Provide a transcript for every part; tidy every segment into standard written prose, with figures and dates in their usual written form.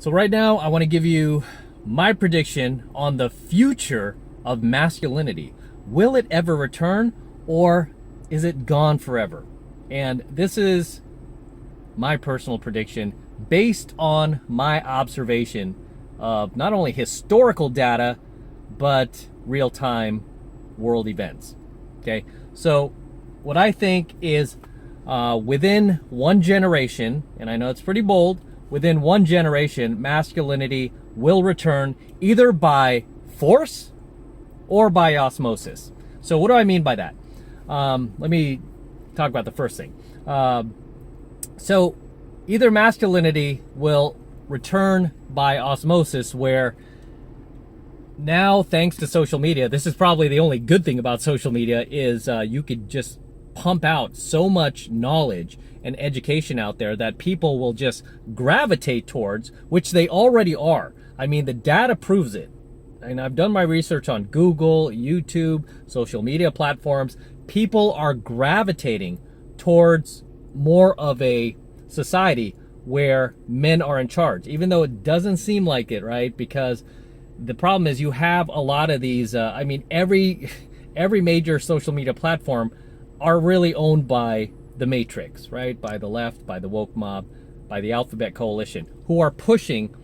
So right now, I want to give you my prediction on the future of masculinity. Will it ever return, or is it gone forever? And this is my personal prediction based on my observation of not only historical data, but real-time world events. Okay, so what I think is within one generation, and I know it's pretty bold, within one generation, masculinity will return either by force or by osmosis. So what do I mean by that? Let me talk about the first thing. So either masculinity will return by osmosis, where now, thanks to social media, this is probably the only good thing about social media, is you could just pump out so much knowledge and education out there that people will just gravitate towards, which they already are. I mean, the data proves it. And I've done my research on Google, YouTube, social media platforms. People are gravitating towards more of a society where men are in charge, even though it doesn't seem like it, right? Because the problem is you have a lot of these, every major social media platform are really owned by the matrix, right? By the left, by the woke mob, by the Alphabet Coalition, who are pushing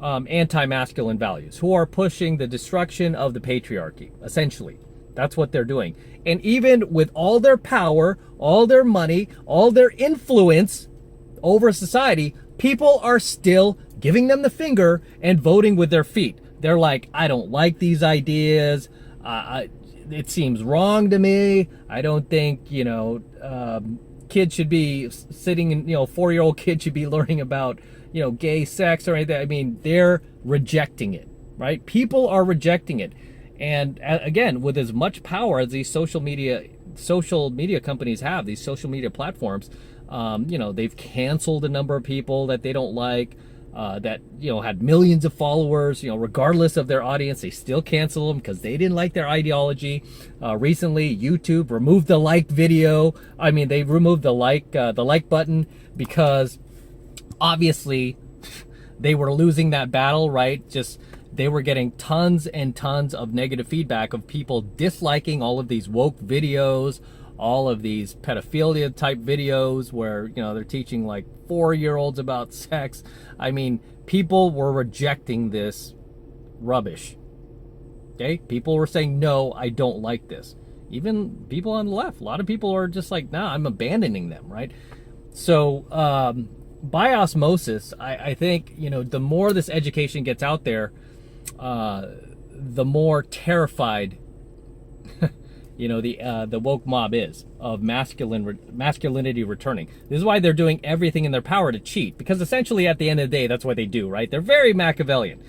anti-masculine values, who are pushing the destruction of the patriarchy, essentially. That's what they're doing. And even with all their power, all their money, all their influence over society, people are still giving them the finger and voting with their feet. They're like, I don't like these ideas. It seems wrong to me. I don't think, kids should be sitting in, 4-year-old kids should be learning about, gay sex or anything. I mean, they're rejecting it, right? People are rejecting it. And again, with as much power as these social media companies have, these social media platforms, they've canceled a number of people that they don't like, that, had millions of followers, regardless of their audience. They still cancel them because they didn't like their ideology. Recently, YouTube removed the like video. I mean, they removed the like button because obviously they were losing that battle, right? Just they were getting tons and tons of negative feedback of people disliking all of these woke videos, all of these pedophilia type videos where, they're teaching like 4-year-olds about sex. I mean, people were rejecting this rubbish. Okay? People were saying, no, I don't like this. Even people on the left, a lot of people are just like, nah, I'm abandoning them, right? So, by osmosis, I think, the more this education gets out there, the more terrified the woke mob is of masculinity returning. This is why they're doing everything in their power to cheat, because essentially at the end of the day, that's what they do, right? They're very Machiavellian.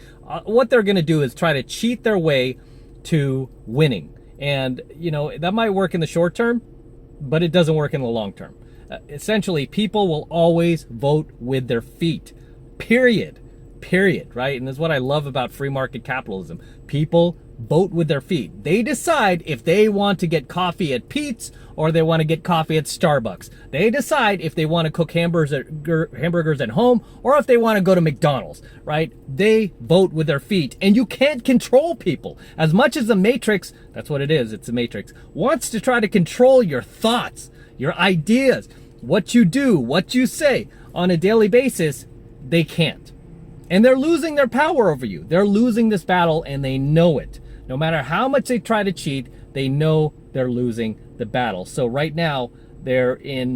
What they're going to do is try to cheat their way to winning. And, that might work in the short term, but it doesn't work in the long term. Essentially, people will always vote with their feet, period, right? And this is what I love about free market capitalism. People vote with their feet. They decide if they want to get coffee at Pete's or they want to get coffee at Starbucks. They decide if they want to cook hamburgers at home or if they want to go to McDonald's, right? They vote with their feet, and you can't control people. As much as the Matrix, that's what it is, it's the Matrix, wants to try to control your thoughts, your ideas, what you do, what you say on a daily basis, they can't. And they're losing their power over you. They're losing this battle, and they know it. No matter how much they try to cheat, they know they're losing the battle. So right now, they're in,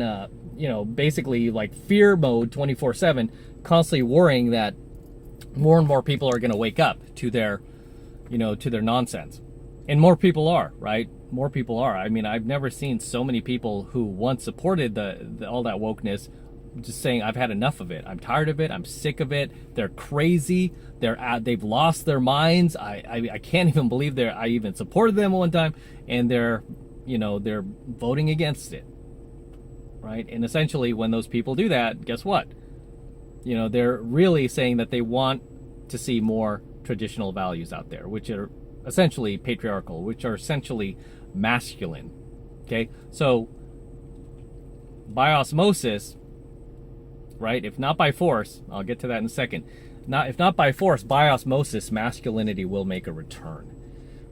basically like fear mode 24/7, constantly worrying that more and more people are going to wake up to their, to their nonsense. And more people are, right? More people are. I mean, I've never seen so many people who once supported all that wokeness just saying, I've had enough of it. I'm tired of it. I'm sick of it. They're crazy. They've lost their minds. I can't even believe I even supported them one time, and they're voting against it, right? And essentially, when those people do that, guess what? They're really saying that they want to see more traditional values out there, which are essentially patriarchal, which are essentially masculine. Okay, so by osmosis, right? If not by force, I'll get to that in a second. if not by force, by osmosis, masculinity will make a return,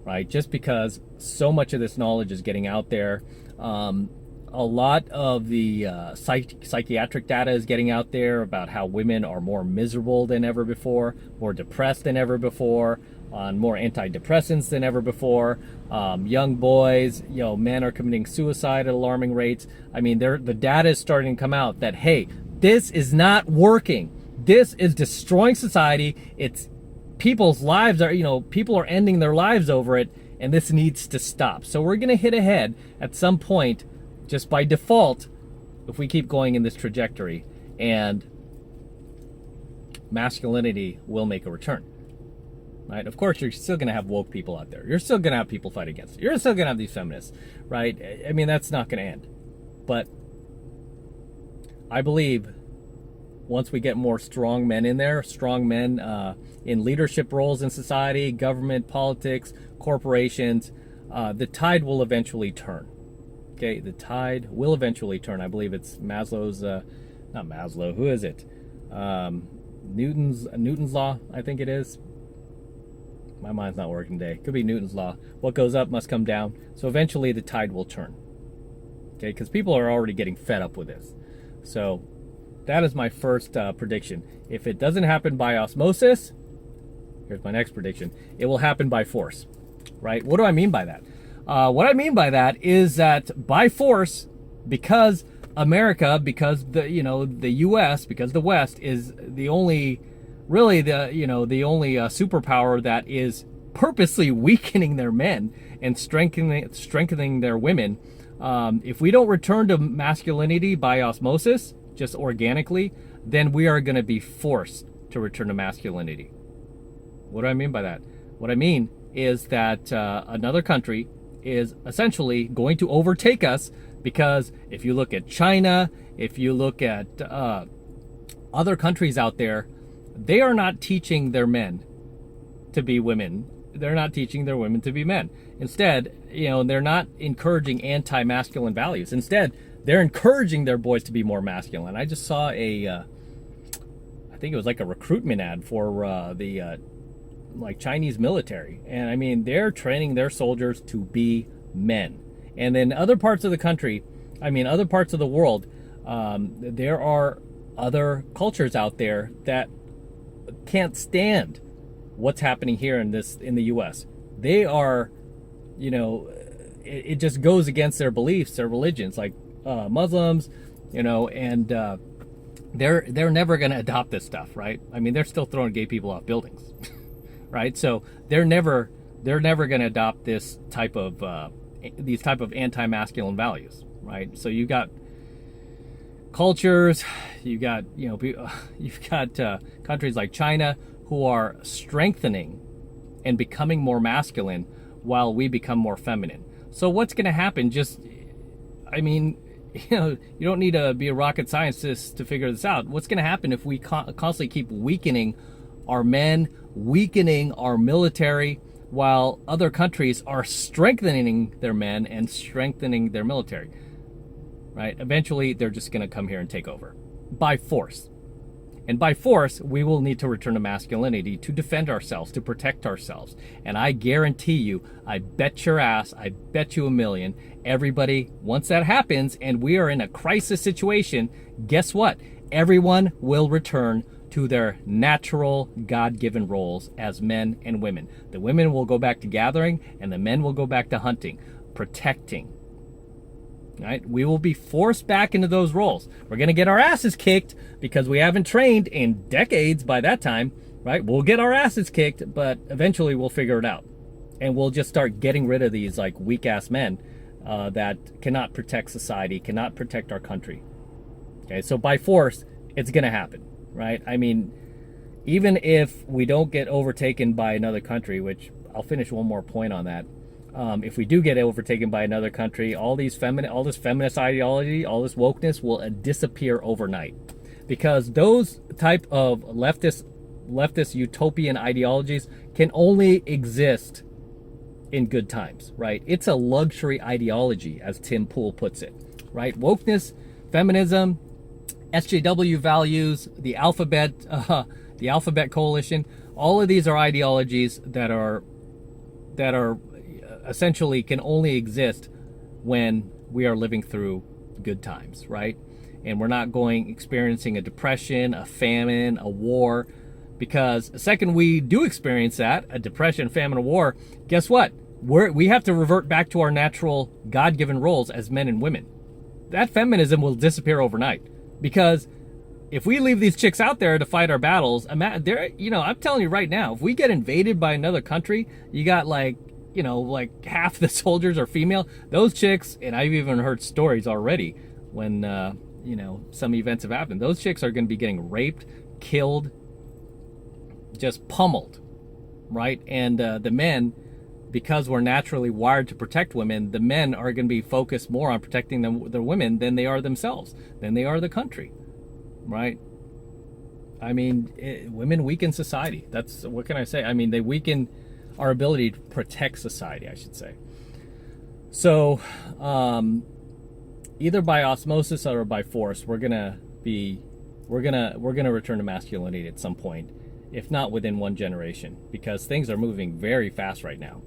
right? Just because so much of this knowledge is getting out there. A lot of the psychiatric data is getting out there about how women are more miserable than ever before, more depressed than ever before, on more antidepressants than ever before. Young boys, men are committing suicide at alarming rates. I mean, the data is starting to come out that, hey, this is not working. This is destroying society. It's people's lives are, people are ending their lives over it, and this needs to stop. So we're going to hit ahead at some point, just by default, if we keep going in this trajectory, and masculinity will make a return. Right? Of course, you're still going to have woke people out there. You're still going to have people fight against it. You're still going to have these feminists, right? I mean, that's not going to end. But I believe once we get more strong men in there, strong men in leadership roles in society, government, politics, corporations, the tide will eventually turn. Okay, the tide will eventually turn. I believe it's Maslow's, not Maslow, who is it? Newton's law, I think it is. My mind's not working today. Could be Newton's law. What goes up must come down. So eventually the tide will turn. Okay, because people are already getting fed up with this. So that is my first prediction. If it doesn't happen by osmosis, here's my next prediction. It will happen by force, right? What do I mean by that? What I mean by that is that by force, because America, because the U.S., because the West is the only, really the only superpower that is purposely weakening their men and strengthening their women. If we don't return to masculinity by osmosis, just organically, then we are going to be forced to return to masculinity. What do I mean by that? What I mean is that another country is essentially going to overtake us, because if you look at China, if you look at other countries out there, they are not teaching their men to be women. They're not teaching their women to be men. Instead, they're not encouraging anti-masculine values. Instead, they're encouraging their boys to be more masculine. I just saw I think it was like a recruitment ad for the Chinese military. And I mean, they're training their soldiers to be men. And then other parts of the country, other parts of the world, there are other cultures out there that can't stand what's happening here in the U.S. They are, it just goes against their beliefs, their religions, like Muslims, and they're never going to adopt this stuff, right? I mean, they're still throwing gay people off buildings, right? So they're never going to adopt these type of anti-masculine values, right? So you've got cultures, you've got countries like China who are strengthening and becoming more masculine while we become more feminine. So what's going to happen? You don't need to be a rocket scientist to figure this out. What's going to happen if we constantly keep weakening our men, weakening our military, while other countries are strengthening their men and strengthening their military, right? Eventually, they're just going to come here and take over by force. And by force, we will need to return to masculinity to defend ourselves, to protect ourselves. And I guarantee you, I bet your ass, I bet you a million, everybody, once that happens and we are in a crisis situation, guess what? Everyone will return to their natural God-given roles as men and women. The women will go back to gathering and the men will go back to hunting, protecting. Right? We will be forced back into those roles. We're going to get our asses kicked because we haven't trained in decades by that time, right? We'll get our asses kicked, but eventually we'll figure it out. And we'll just start getting rid of these weak-ass men that cannot protect society, cannot protect our country. Okay, so by force, it's going to happen, right? I mean, even if we don't get overtaken by another country, which I'll finish one more point on that. If we do get overtaken by another country, all this feminist ideology, all this wokeness will disappear overnight, because those type of leftist utopian ideologies can only exist in good times, right? It's a luxury ideology, as Tim Pool puts it, right? Wokeness, feminism, SJW values, the alphabet, the Alphabet Coalition. All of these are ideologies that are essentially can only exist when we are living through good times, right? And we're not experiencing a depression, a famine, a war, because the second we do experience that, a depression, famine, a war, guess what? We have to revert back to our natural God-given roles as men and women. That feminism will disappear overnight, because if we leave these chicks out there to fight our battles, I'm telling you right now, if we get invaded by another country, you got like half the soldiers are female. Those chicks, and I've even heard stories already when some events have happened. Those chicks are going to be getting raped, killed, just pummeled, right? And the men, because we're naturally wired to protect women, the men are going to be focused more on protecting their women than they are themselves, than they are the country, right? I mean, women weaken society. That's, what can I say? I mean, they weaken our ability to protect society, I should say. So, either by osmosis or by force, we're gonna return to masculinity at some point, if not within one generation, because things are moving very fast right now.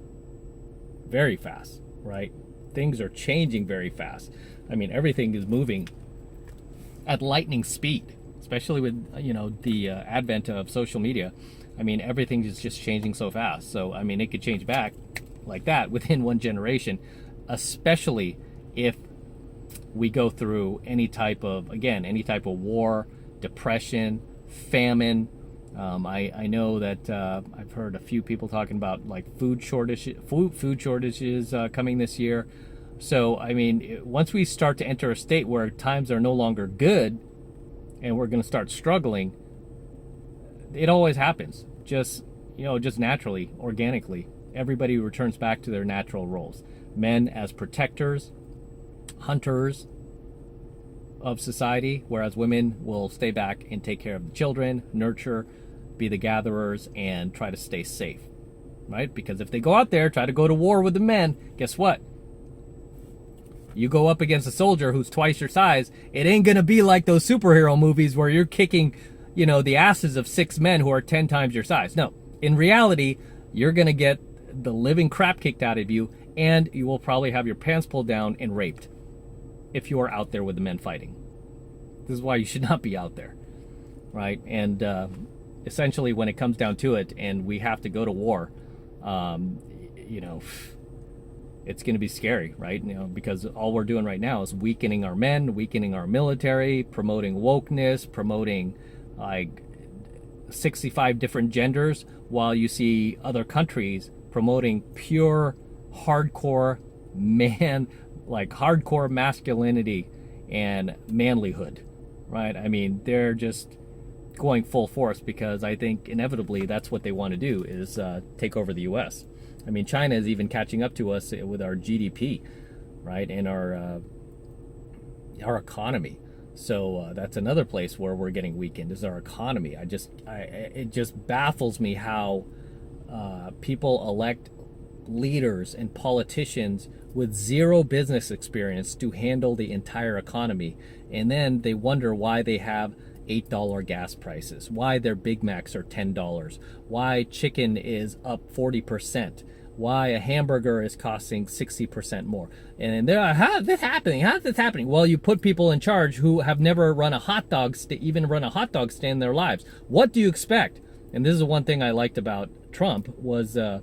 Very fast, right? Things are changing very fast. I mean, everything is moving at lightning speed, especially with the advent of social media. I mean, everything is just changing so fast. So, I mean, it could change back like that within one generation, especially if we go through any type of war, depression, famine. I know that I've heard a few people talking about like food shortages coming this year. So, I mean, once we start to enter a state where times are no longer good and we're going to start struggling, it always happens. Just naturally, organically. Everybody returns back to their natural roles. Men as protectors, hunters of society, whereas women will stay back and take care of the children, nurture, be the gatherers, and try to stay safe, right? Because if they go out there, try to go to war with the men, guess what? You go up against a soldier who's twice your size, it ain't gonna be like those superhero movies where you're kicking, the asses of 6 men who are 10 times your size. No, in reality, you're gonna get the living crap kicked out of you, and you will probably have your pants pulled down and raped if you are out there with the men fighting. This is why you should not be out there, right? And essentially, when it comes down to it, and we have to go to war, it's going to be scary, right? Because all we're doing right now is weakening our men, weakening our military, promoting wokeness, promoting like 65 different genders, while you see other countries promoting pure, hardcore man, like hardcore masculinity and manlyhood, right? I mean, they're just going full force, because I think inevitably that's what they want to do, is take over the U.S. I mean, China is even catching up to us with our GDP, right, and our economy. So that's another place where we're getting weakened, is our economy. It just baffles me how people elect leaders and politicians with zero business experience to handle the entire economy, and then they wonder why they have $8 gas prices, why their Big Macs are $10, why chicken is up 40%, why a hamburger is costing 60% more. And they're, how's this happening? How's this happening? Well, you put people in charge who have never run a hot dog stand in their lives. What do you expect? And this is one thing I liked about Trump, was the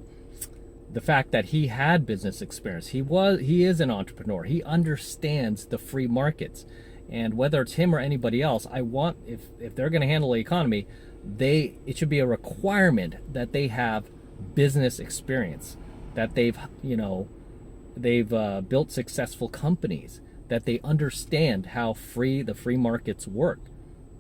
fact that he had business experience. He is an entrepreneur. He understands the free markets. And whether it's him or anybody else, if they're going to handle the economy, it should be a requirement that they have business experience, that they've built successful companies, that they understand how the free markets work,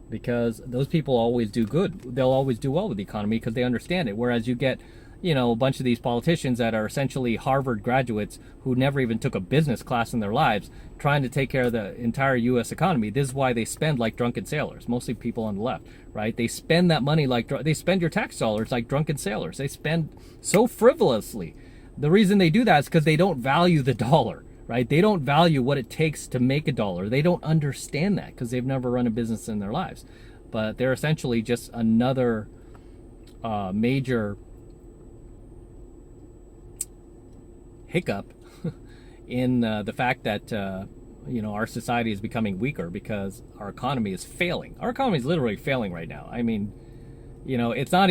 because those people always do good. They'll always do well with the economy because they understand it. Whereas you get a bunch of these politicians that are essentially Harvard graduates who never even took a business class in their lives, trying to take care of the entire U.S. economy. This is why they spend like drunken sailors, mostly people on the left, right? They spend that money they spend your tax dollars like drunken sailors. They spend so frivolously. The reason they do that is because they don't value the dollar, right? They don't value what it takes to make a dollar. They don't understand that because they've never run a business in their lives. But they're essentially just another major hiccup in the fact that our society is becoming weaker because our economy is failing. Our economy is literally failing right now. I mean, it's not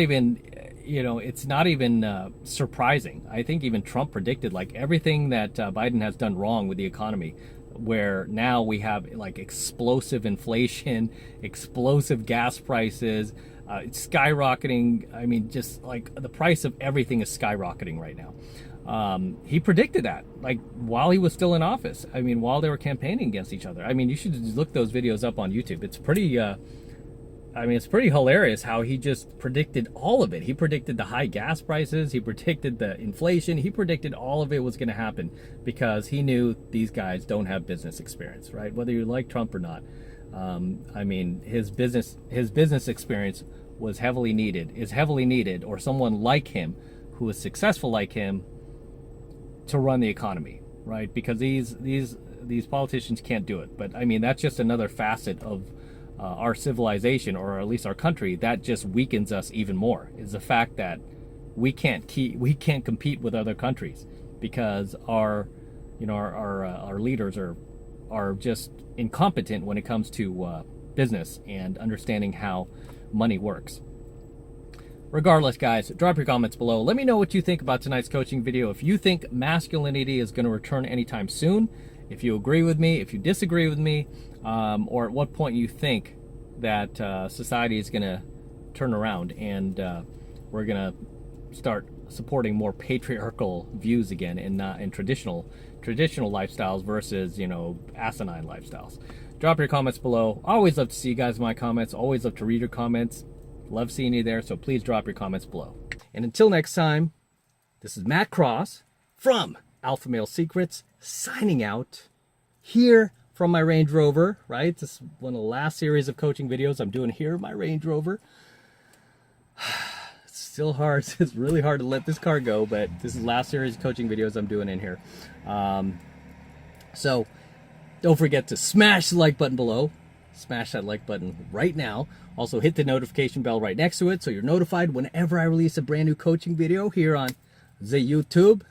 even surprising. I think even Trump predicted like everything that Biden has done wrong with the economy, where now we have like explosive inflation, explosive gas prices, skyrocketing. I mean, just like the price of everything is skyrocketing right now. He predicted that, like, while he was still in office. I mean, while they were campaigning against each other. I mean, you should look those videos up on YouTube. It's pretty, it's pretty hilarious how he just predicted all of it. He predicted the high gas prices. He predicted the inflation. He predicted all of it was going to happen because he knew these guys don't have business experience, right? Whether you like Trump or not. I mean, his business experience is heavily needed, or someone like him who is successful like him, to run the economy, right? Because these politicians can't do it. But I mean, that's just another facet of our civilization, or at least our country, that just weakens us even more. Is the fact that we can't compete with other countries because our leaders are just incompetent when it comes to business and understanding how money works. Regardless, guys, drop your comments below. Let me know what you think about tonight's coaching video. If you think masculinity is going to return anytime soon, if you agree with me, if you disagree with me, or at what point you think that society is going to turn around and we're going to start supporting more patriarchal views again, and not in traditional lifestyles versus asinine lifestyles. Drop your comments below. Always love to see you guys in my comments. Always love to read your comments. Love seeing you there, so please drop your comments below. And until next time, this is Matt Cross from Alpha Male Secrets, signing out here from my Range Rover, right? This is one of the last series of coaching videos I'm doing here in my Range Rover. It's still hard. It's really hard to let this car go, but this is the last series of coaching videos I'm doing in here. So don't forget to smash the like button below. Smash that like button right now. Also hit the notification bell right next to it so you're notified whenever I release a brand new coaching video here on the YouTube.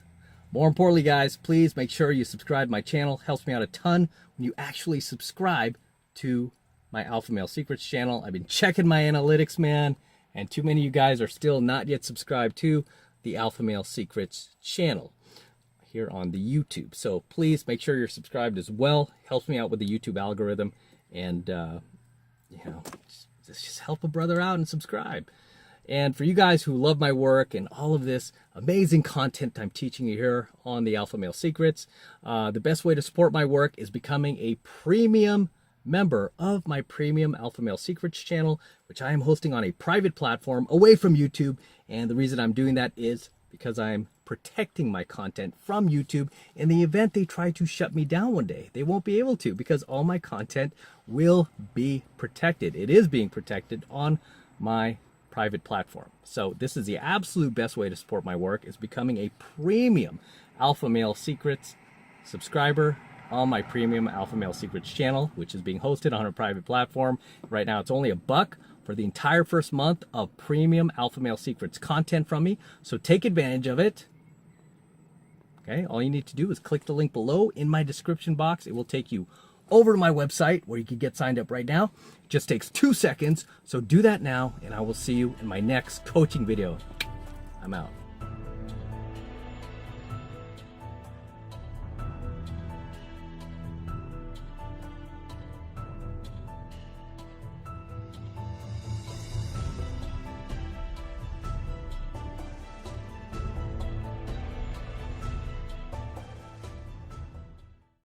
More importantly, guys, please make sure you subscribe to my channel. Helps me out a ton when you actually subscribe to my Alpha Male Secrets channel. I've been checking my analytics, man, and too many of you guys are still not yet subscribed to the Alpha Male Secrets channel here on the YouTube. So please make sure you're subscribed as well. Helps me out with the YouTube algorithm. And, just help a brother out and subscribe. And for you guys who love my work and all of this amazing content I'm teaching you here on the Alpha Male Secrets, the best way to support my work is becoming a premium member of my premium Alpha Male Secrets channel, which I am hosting on a private platform away from YouTube. And the reason I'm doing that is because I'm protecting my content from YouTube in the event they try to shut me down one day. They won't be able to, because all my content will be protected. It is being protected on my private platform. So this is the absolute best way to support my work, is becoming a premium Alpha Male Secrets subscriber on my premium Alpha Male Secrets channel, which is being hosted on a private platform. Right now it's only $1 for the entire first month of premium Alpha Male Secrets content from me. So take advantage of it. Okay, all you need to do is click the link below in my description box. It will take you over to my website where you can get signed up right now. It just takes 2 seconds. So do that now, and I will see you in my next coaching video. I'm out.